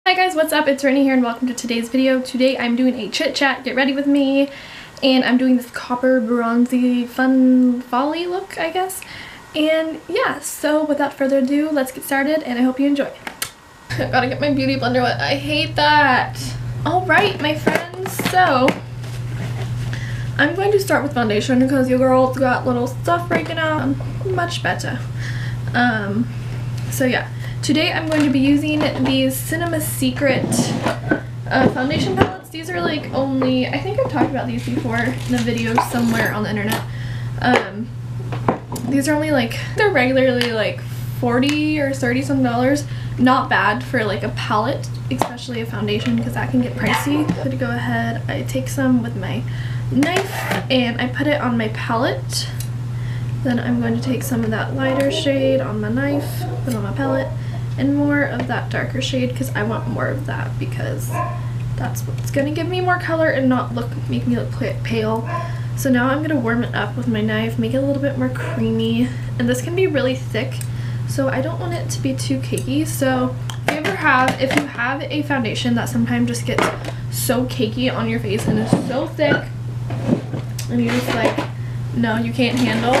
Hi guys, what's up? It's Rennie here and welcome to today's video. Today I'm doing a chit chat, get ready with me, and I'm doing this copper bronzy fun folly look, I guess. And yeah, so without further ado, let's get started and I hope you enjoy. I gotta get my beauty blender wet. I hate that. Alright, my friends, so I'm going to start with foundation because your girl's got little stuff breaking out. Much better. So yeah. Today I'm going to be using these Cinema Secret foundation palettes. These are like only, I think I've talked about these before in a video somewhere on the internet. These are only like, they're regularly like $40 or $30 some dollars. Not bad for like a palette, especially a foundation, because that can get pricey. So to go ahead, I take some with my knife and I put it on my palette. Then I'm going to take some of that lighter shade on my knife, put it on my palette, and more of that darker shade because I want more of that because that's what's going to give me more color and not make me look pale. So now I'm going to warm it up with my knife, make it a little bit more creamy, and this can be really thick, so I don't want it to be too cakey. So if you have a foundation that sometimes just gets so cakey on your face and is so thick and you're just like, no, you can't handle,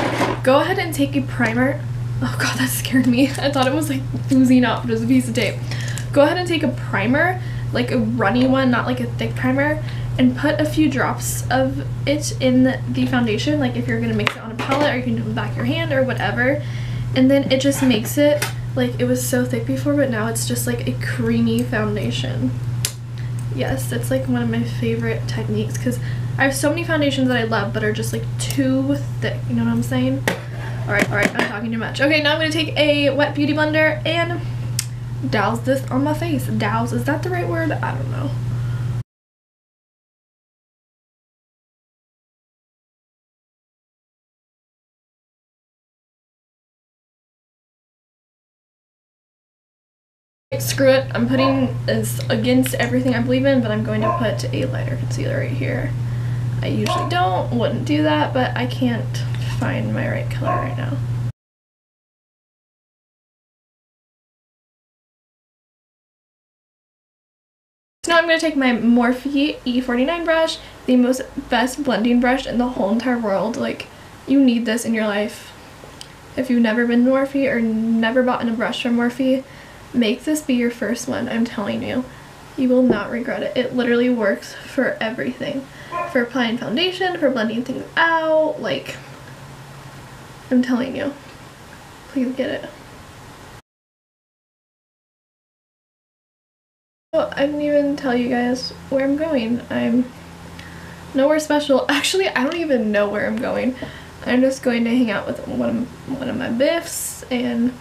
go ahead and take a primer. Oh god, that scared me. I thought it was like oozing up, but it was a piece of tape. Go ahead and take a primer, like a runny one, not like a thick primer, and put a few drops of it in the foundation. Like if you're gonna mix it on a palette, or you can do it in the back of your hand or whatever. And then it just makes it like, it was so thick before, but now it's just like a creamy foundation. Yes, it's like one of my favorite techniques because I have so many foundations that I love but are just like too thick, you know what I'm saying? Alright, I'm talking too much. Okay, now I'm going to take a wet beauty blender and douse this on my face. Douse, is that the right word? I don't know. Screw it, I'm putting this against everything I believe in, but I'm going to put a lighter concealer right here. I usually wouldn't do that, but I can't find my right color right now. So now I'm going to take my Morphe E49 brush, the best blending brush in the whole entire world. Like, you need this in your life. If you've never been to Morphe or never bought a brush from Morphe, make this be your first one, I'm telling you. You will not regret it. It literally works for everything. For applying foundation, for blending things out, like, I'm telling you. Please get it. Oh, I didn't even tell you guys where I'm going. I'm nowhere special. Actually, I don't even know where I'm going. I'm just going to hang out with one of my biffs, and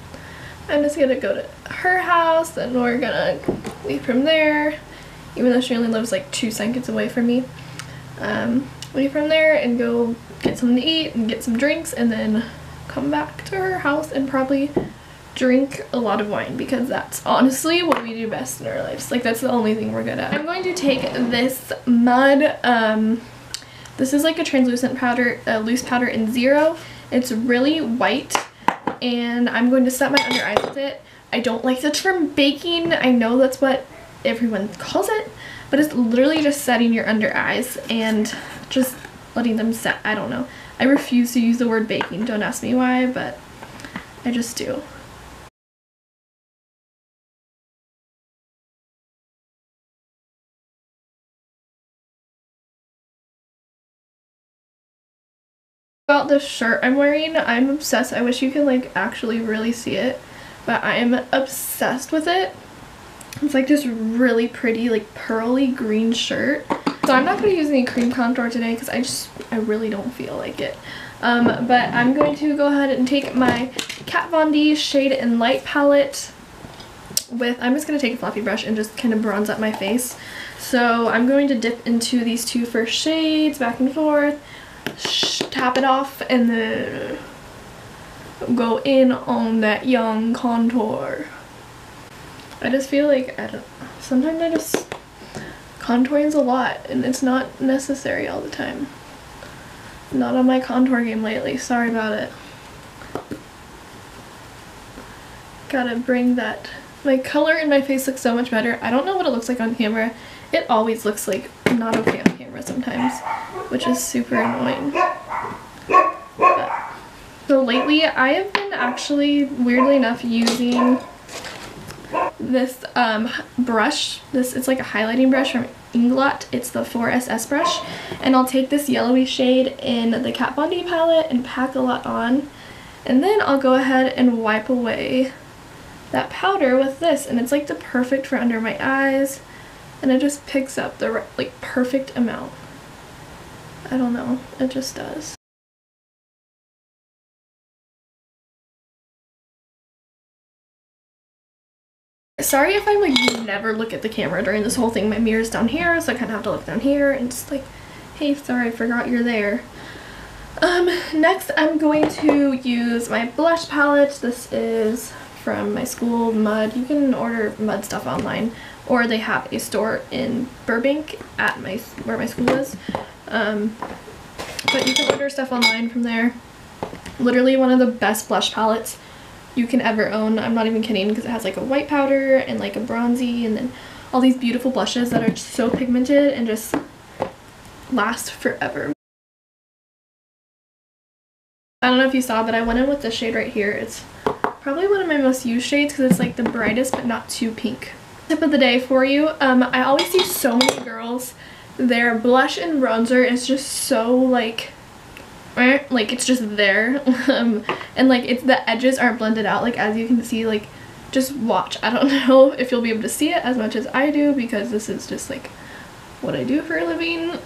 I'm just gonna go to her house, and we're gonna leave from there, even though she only lives like 2 seconds away from me. Leave from there and go get something to eat and get some drinks, and then come back to her house and probably drink a lot of wine because that's honestly what we do best in our lives. Like, that's the only thing we're good at. I'm going to take this mud, this is like a translucent powder, loose powder in Zero. It's really white and I'm going to set my under eyes with it. I don't like the term baking. I know that's what everyone calls it, but it's literally just setting your under eyes and just letting them set. I don't know. I refuse to use the word baking. Don't ask me why, but I just do. About this shirt I'm wearing, I'm obsessed. I wish you could like actually really see it, but I am obsessed with it. It's like this really pretty like pearly green shirt. So I'm not going to use any cream contour today because I really don't feel like it. But I'm going to go ahead and take my Kat Von D Shade and Light palette with, I'm just going to take a fluffy brush and just kind of bronze up my face. So I'm going to dip into these 2 first shades back and forth, tap it off, and then go in on that young contour. I just feel like, sometimes contouring's a lot and it's not necessary all the time. Not on my contour game lately, sorry about it. Gotta bring that My color in my face looks so much better. I don't know what it looks like on camera. It always looks like not okay on camera sometimes, which is super annoying. But, so lately I have been actually, weirdly enough, using this brush. It's like a highlighting brush from Inglot. It's the 4SS brush, and I'll take this yellowy shade in the Kat Von D palette and pack a lot on, and then I'll go ahead and wipe away that powder with this, and it's like the perfect for under my eyes, and it just picks up the like perfect amount. I don't know, it just does. Sorry if I like never look at the camera during this whole thing. My mirror's down here, so I kind of have to look down here and just like, hey, sorry, I forgot you're there. Next I'm going to use my blush palette. This is from my school, Mud. You can order Mud stuff online, or they have a store in Burbank at where my school is. But you can order stuff online from there. Literally one of the best blush palettes you can ever own. I'm not even kidding, because it has like a white powder and like a bronzy and then all these beautiful blushes that are just so pigmented and just last forever. I don't know if you saw, but I went in with this shade right here. It's probably one of my most used shades because it's like the brightest but not too pink. Tip of the day for you. I always see so many girls, their blush and bronzer is just so like it's just there. And like it's the edges aren't blended out, like as you can see. Like just watch. I don't know if you'll be able to see it as much as I do because this is just like what I do for a living,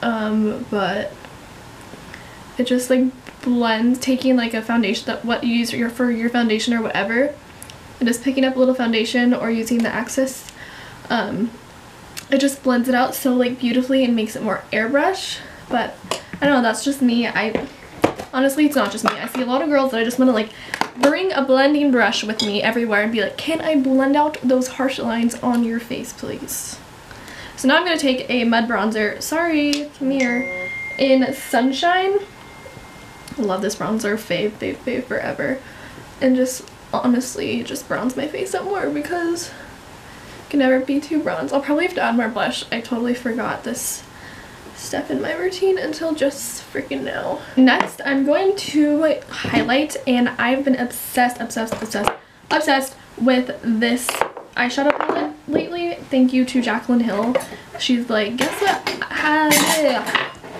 but it just like blends, taking like a foundation that what you use for your foundation or whatever, and just picking up a little foundation or using the Axis, it just blends it out so like beautifully and makes it more airbrush. But I don't know, that's just me. Honestly, it's not just me. I see a lot of girls that I just want to like bring a blending brush with me everywhere and be like, can I blend out those harsh lines on your face, please? So now I'm going to take a Mud bronzer, sorry, mirror, in Sunshine. I love this bronzer, fave forever. And just honestly just bronze my face up more because it can never be too bronze. I'll probably have to add more blush. I totally forgot this step in my routine until just freaking now. Next, I'm going to highlight, and I've been obsessed with this eyeshadow palette lately. Thank you to Jaclyn Hill. She's like, guess what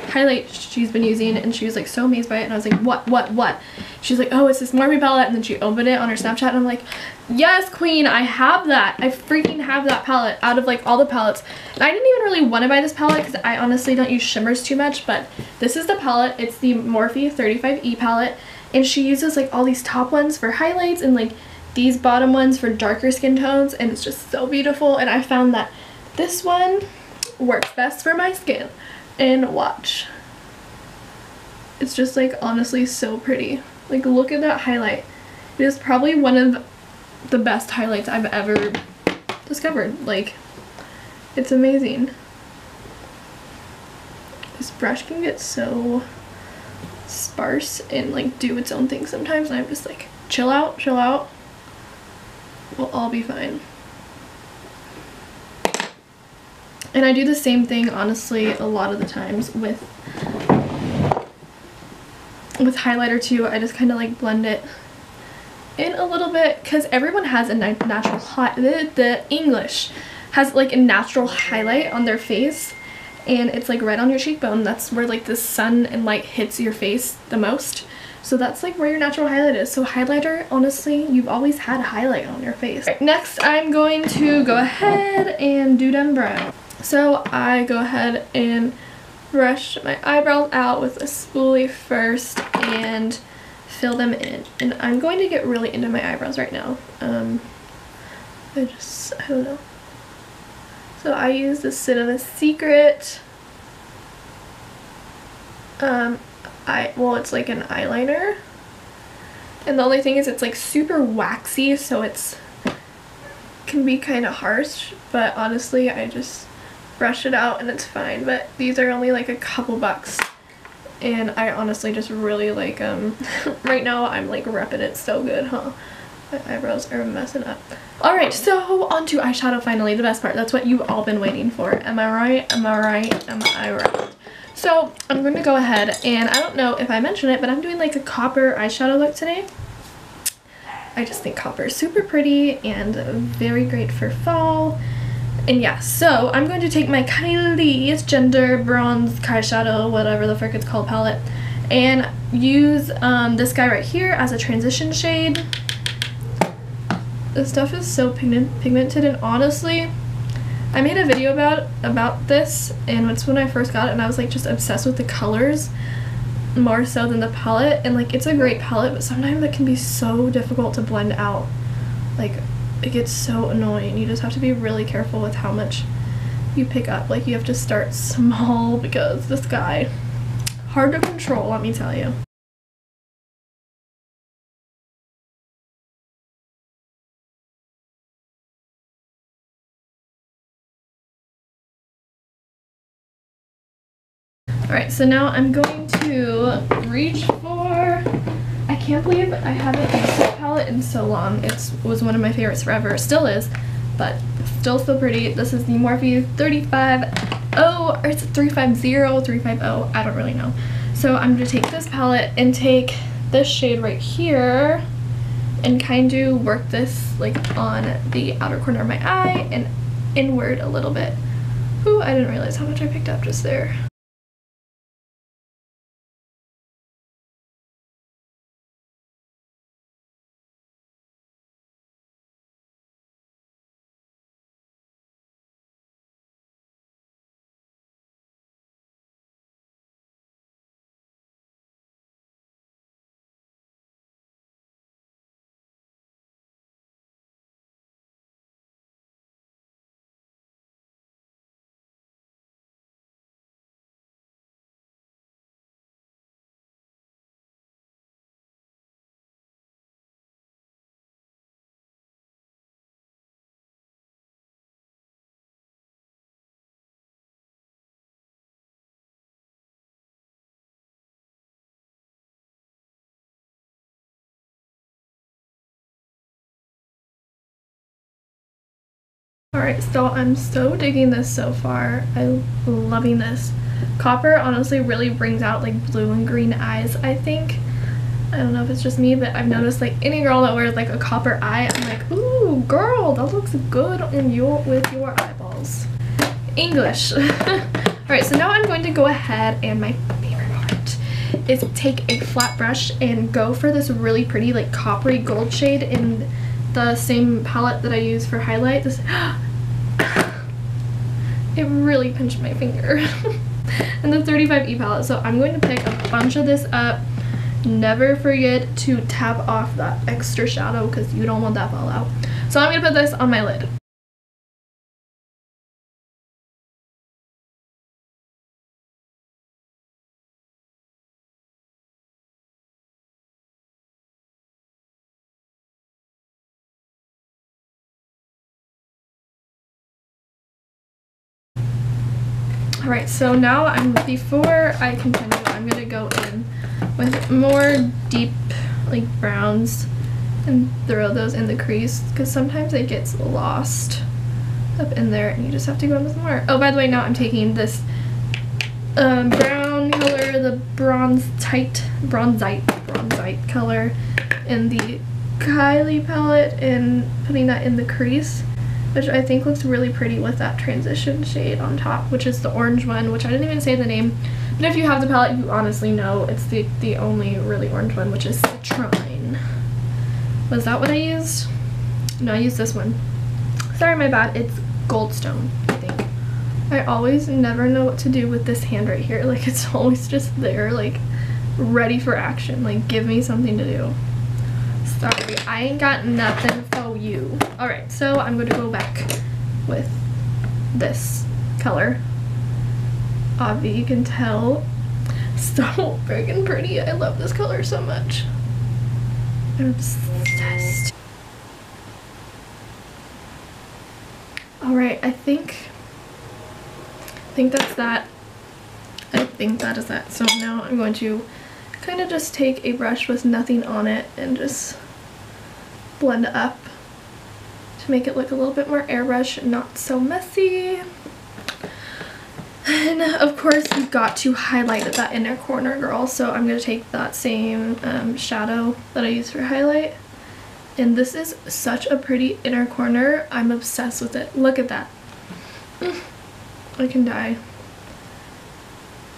highlight she's been using, and she was like so amazed by it, and I was like, what? She's like, oh, it's this Morphe palette, and then she opened it on her Snapchat, and I'm like, yes, queen, I have that. I freaking have that palette out of like all the palettes. And I didn't even really want to buy this palette because I honestly don't use shimmers too much, but this is the palette. It's the Morphe 35E palette, and she uses like all these top ones for highlights and like these bottom ones for darker skin tones, and it's just so beautiful. And I found that this one works best for my skin. And watch. It's just like honestly so pretty. Like look at that highlight. It is probably one of the best highlights I've ever discovered. Like it's amazing. This brush can get so sparse and like do its own thing sometimes, and I'm just like, chill out. We'll all be fine. And I do the same thing, honestly, a lot of the times with highlighter too. I just kind of like blend it in a little bit because everyone has a natural the English has like a natural highlight on their face, and it's like right on your cheekbone. That's where like the sun and light hits your face the most. So that's like where your natural highlight is. So highlighter, honestly, you've always had a highlight on your face. Right, next, I'm going to go ahead and do them brown. So I go ahead and brush my eyebrows out with a spoolie first and fill them in. And I'm going to get really into my eyebrows right now. I don't know. So I use the Cinema Secret. Well, it's like an eyeliner. And the only thing is it's like super waxy, so can be kind of harsh. But honestly, I just brush it out and it's fine. But these are only like a couple bucks, and I honestly just really like right now I'm like repping it so good, huh? My eyebrows are messing up. Alright, so on to eyeshadow finally, the best part. That's what you've all been waiting for. Am I right? Am I right? Am I right? So I'm going to go ahead and I don't know if I mentioned it, but I'm doing like a copper eyeshadow look today. I just think copper is super pretty and very great for fall. And yeah, so I'm going to take my Kylie's Gender Bronze Eyeshadow, whatever the frick it's called, palette, and use this guy right here as a transition shade. This stuff is so pigmented, and honestly, I made a video about this, and it's when I first got it, and I was like just obsessed with the colors more so than the palette. And like, it's a great palette, but sometimes it can be so difficult to blend out. Like, it gets so annoying. You just have to be really careful with how much you pick up. Like, you have to start small because this guy, hard to control, let me tell you. Alright, so now I'm going to reach for, I can't believe I haven't used this palette in so long. It was one of my favorites forever. It still is, but still so pretty. This is the Morphe 350, or it's 350, 350, I don't really know. So I'm going to take this palette and take this shade right here and kind of work this like on the outer corner of my eye and inward a little bit. Ooh, I didn't realize how much I picked up just there. Alright, so I'm so digging this so far. I'm loving this. Copper honestly really brings out like blue and green eyes, I think. I don't know if it's just me, but I've noticed like any girl that wears like a copper eye, I'm like, ooh, girl, that looks good on with your eyeballs. English. Alright, so now I'm going to go ahead, and my favorite part is take a flat brush and go for this really pretty like coppery gold shade in the same palette that I use for highlight. This it really pinched my finger. And the 35E palette. So I'm going to pick a bunch of this up. Never forget to tap off that extra shadow because you don't want that fall out. So I'm going to put this on my lid. Alright, so now before I continue, I'm going to go in with more deep like browns and throw those in the crease because sometimes it gets lost up in there and you just have to go in with more. Oh, by the way, now I'm taking this brown color, the bronzite color in the Kylie palette and putting that in the crease, which I think looks really pretty with that transition shade on top, which is the orange one, which I didn't even say the name. But if you have the palette, you honestly know it's the only really orange one, which is Citrine. Was that what I used? No, I used this one. Sorry, my bad. It's Goldstone, I think. I always never know what to do with this hand right here. Like, it's always just there, like, ready for action. Like, give me something to do. Sorry, I ain't got nothing for you. Alright, so I'm going to go back with this color. Obviously, you can tell. So freaking pretty. I love this color so much. I'm obsessed. Alright, I think that's that. I think that is that. So now I'm going to kind of just take a brush with nothing on it and just blend it up to make it look a little bit more airbrush, not so messy. And of course you've got to highlight that inner corner, girl. So I'm going to take that same shadow that I used for highlight. And this is such a pretty inner corner. I'm obsessed with it. Look at that. I can die.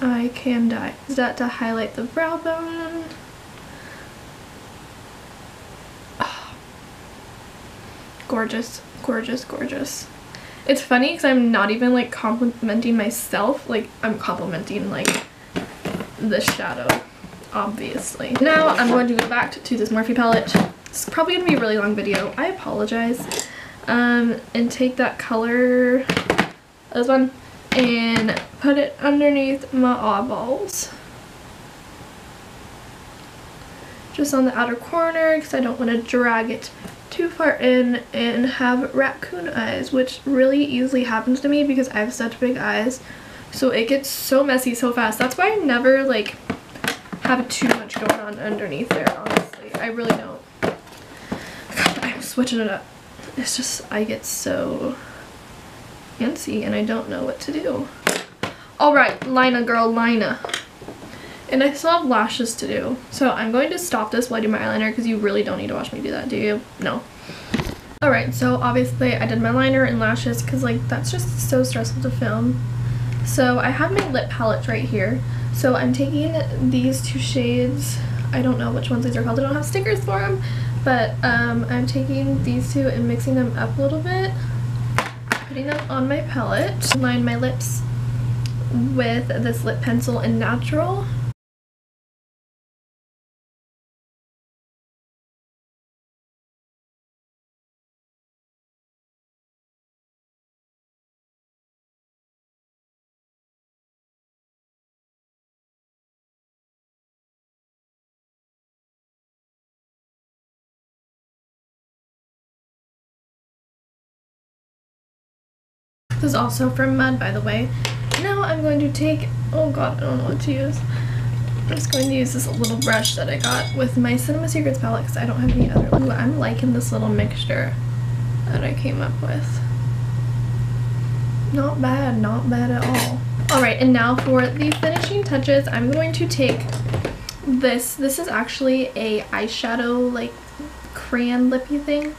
I can die. Use that to highlight the brow bone. Oh. Gorgeous, gorgeous, gorgeous. It's funny because I'm not even like complimenting myself. Like, I'm complimenting like the shadow, obviously. Now I'm going to go back to this Morphe palette. It's probably going to be a really long video. I apologize. And take that color, this one, and put it underneath my eyeballs. Just on the outer corner because I don't want to drag it too far in and have raccoon eyes, which really easily happens to me because I have such big eyes. So it gets so messy so fast. That's why I never like have too much going on underneath there, honestly. I really don't. God, I'm switching it up. It's just, I get so antsy and I don't know what to do. Alright, Lina girl, Lina. And I still have lashes to do. So I'm going to stop this while I do my eyeliner because you really don't need to watch me do that, do you? No. Alright, so obviously I did my liner and lashes because like that's just so stressful to film. So I have my lip palette right here. So I'm taking these two shades. I don't know which ones these are called. I don't have stickers for them. But I'm taking these two and mixing them up a little bit. Putting them on my palette. Line my lips with this lip pencil in Natural. This is also from Mud, by the way. Now I'm going to take, oh god, I don't know what to use. I'm just going to use this little brush that I got with my Cinema Secrets palette because I don't have any other. Ooh, I'm liking this little mixture that I came up with. Not bad at all. Alright, and now for the finishing touches, I'm going to take this. This is actually a eyeshadow, like, crayon lippy thing.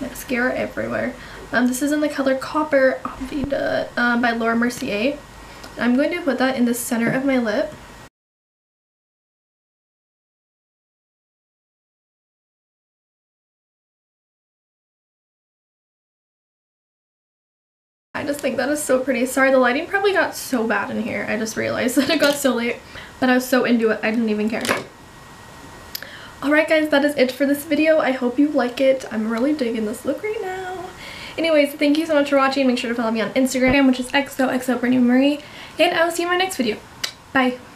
Mascara everywhere. This is in the color Copper by Laura Mercier. I'm going to put that in the center of my lip. I just think that is so pretty. Sorry, the lighting probably got so bad in here. I just realized that it got so late, but I was so into it, I didn't even care. Alright guys, that is it for this video. I hope you like it. I'm really digging this look right now. Anyways, thank you so much for watching. Make sure to follow me on Instagram, which is XOXOBrittanyMarie, and I will see you in my next video. Bye!